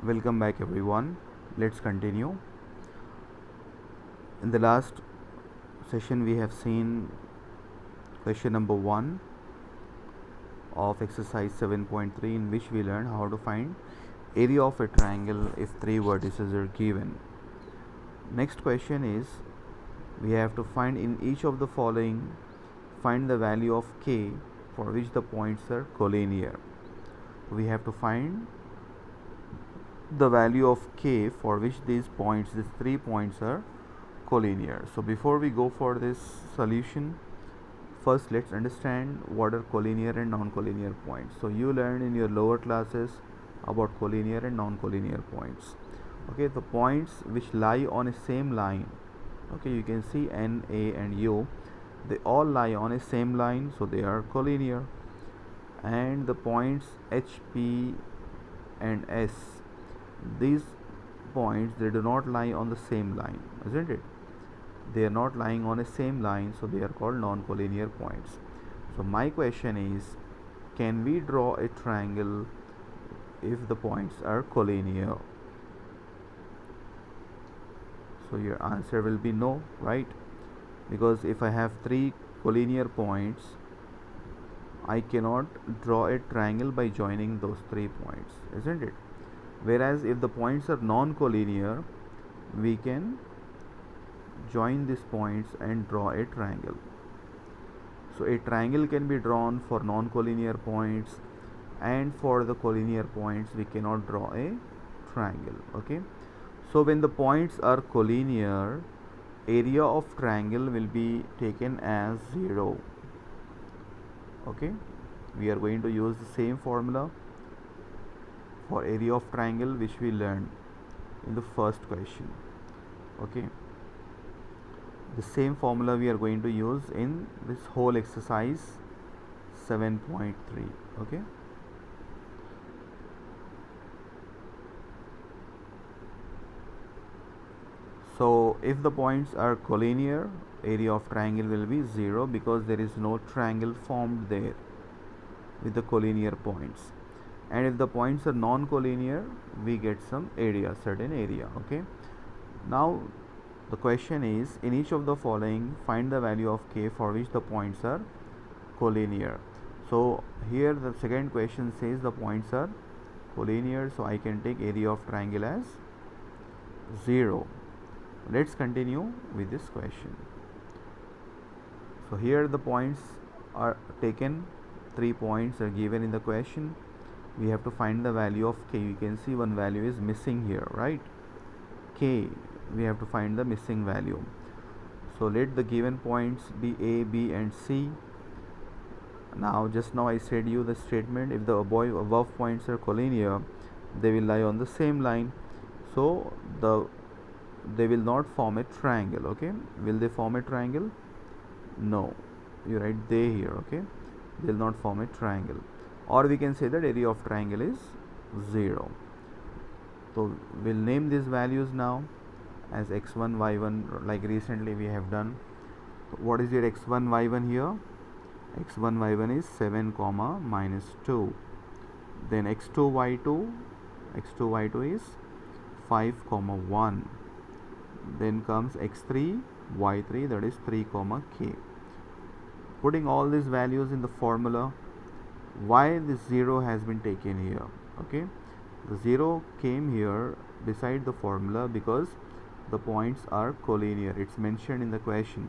Welcome back everyone. Let's continue. In the last session we have seen question number 1 of exercise 7.3, in which we learned how to find area of a triangle if 3 vertices are given. Next question is, we have to find in each of the following, find the value of k for which the points are collinear. We have to find the value of k for which these 3 points are collinear. So before we go for this solution, first let's understand what are collinear and non-collinear points. So you learned in your lower classes about collinear and non-collinear points. Okay, the points which lie on a same line, okay, you can see N, A and U, they all lie on a same line, so they are collinear. And the points H, P and S, these points, they do not lie on the same line, isn't it? They are not lying on a same line, so they are called non-collinear points. So my question is, can we draw a triangle if the points are collinear? So your answer will be no, right? Because if I have 3 collinear points, I cannot draw a triangle by joining those 3 points, isn't it? Whereas if the points are non-collinear, we can join these points and draw a triangle. So a triangle can be drawn for non-collinear points, and for the collinear points we cannot draw a triangle. Okay, so when the points are collinear, area of triangle will be taken as 0. Okay, we are going to use the same formula for area of triangle which we learned in the first question. Okay, the same formula we are going to use in this whole exercise 7.3. okay, so if the points are collinear, area of triangle will be 0 because there is no triangle formed there with the collinear points. And if the points are non-collinear, we get some area, certain area. Okay, now the question is, in each of the following, find the value of k for which the points are collinear. So here the second question says the points are collinear, so I can take area of triangle as 0. Let's continue with this question. So here the points are taken, 3 points are given in the question. We have to find the value of k. You can see one value is missing here, right? K, we have to find the missing value. So let the given points be A, B and C. Now just now I said you the statement, if the above points are collinear, they will lie on the same line, so they will not form a triangle. Okay, will they form a triangle? No, you write they here. Okay, they will not form a triangle. Or we can say that area of triangle is 0. So we'll name these values now as x1, y1, like recently we have done. So what is your x1, y1 here? x1, y1 is 7 comma minus 2. Then x2, y2 is 5 comma 1. Then comes x3, y3, that is 3 comma k. Putting all these values in the formula, why this 0 has been taken here? Okay, the 0 came here beside the formula because the points are collinear. It's mentioned in the question,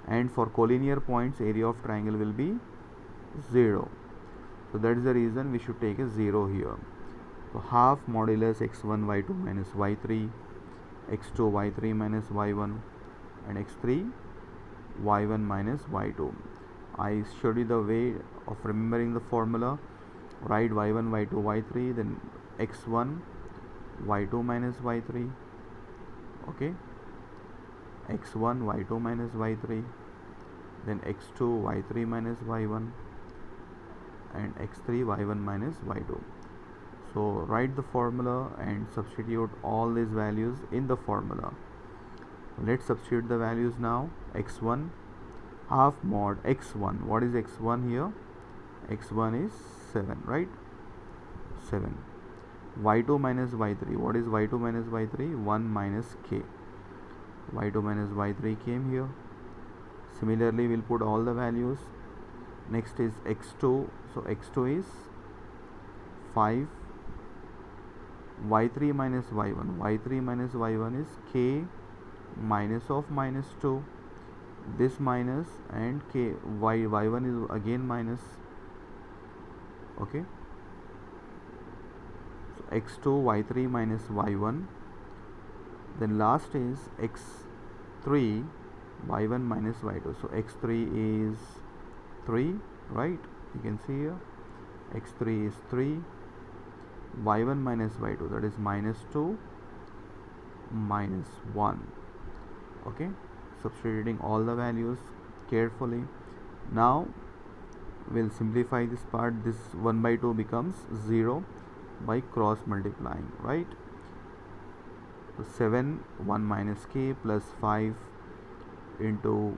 and for collinear points area of triangle will be 0. So that is the reason we should take a 0 here. So half modulus x1 y2 minus y3, x2 y3 minus y1, and x3 y1 minus y2. I showed you the way of remembering the formula. Write y1, y2, y3, then x1 y2 minus y3. Okay, x1 y2 minus y3, then x2 y3 minus y1, and x3 y1 minus y2. So write the formula and substitute all these values in the formula. Let's substitute the values now. x1 half mod x1, what is x1 here? x1 is 7, right? 7. y2 minus y3. What is y2 minus y3? 1 minus k. y2 minus y3 came here. Similarly, we'll put all the values. Next is x2. So x2 is 5. y3 minus y1. y3 minus y1 is k minus of minus 2. This minus and k y1 is again minus. Okay. So x2 y3 minus y1. Then last is x3 y1 minus y2. So x3 is 3, right? You can see here x3 is 3, y1 minus y2, that is minus 2 minus 1. Okay, substituting all the values carefully. Now we'll simplify this part. This 1 by 2 becomes 0 by cross multiplying, right? So 7 1 minus k plus 5 into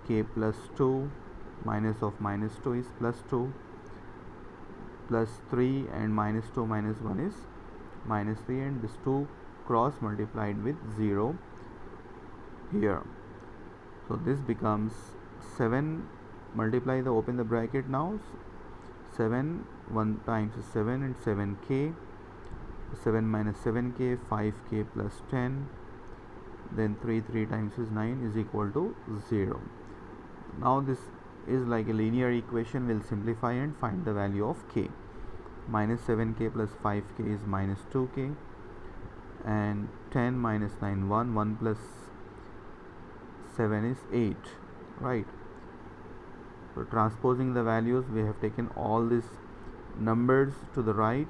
k plus 2 minus of minus 2 is plus 2 plus 3 and minus 2 minus 1 is minus 3, and this 2 cross multiplied with 0 here. So this becomes 7, multiply the, open the bracket now, 7 1 times is 7 and 7k, 7 minus 7k, 5k plus 10, then 3 times is 9 is equal to 0. Now this is like a linear equation. We'll simplify and find the value of k. Minus 7k plus 5k is minus 2k, and 10 minus 9 1 plus 7 is 8, right? So transposing the values, we have taken all these numbers to the right.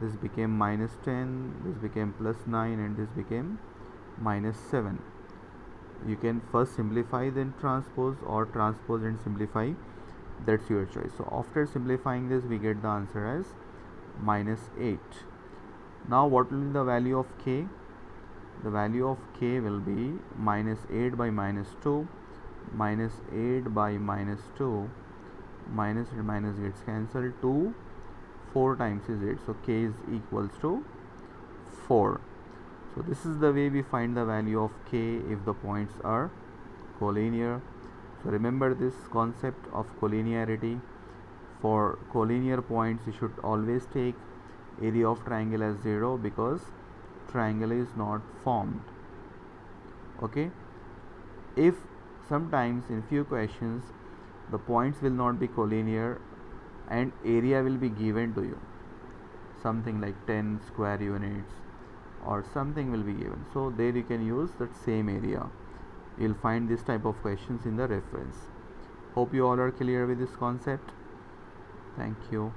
This became minus 10, this became plus 9, and this became minus 7. You can first simplify then transpose, or transpose and simplify, that's your choice. So after simplifying this, we get the answer as minus 8. Now what will be the value of k? The value of k will be minus 8 by minus 2, minus 8 by minus 2, minus and minus gets cancelled, 2 4 times is 8, so k is equals to 4. So this is the way we find the value of k if the points are collinear. So remember this concept of collinearity. For collinear points, you should always take area of triangle as 0 because triangle is not formed. Okay, if sometimes in few questions the points will not be collinear and area will be given to you, something like 10 square units or something will be given, so there you can use that same area. You'll find this type of questions in the reference. Hope you all are clear with this concept. Thank you.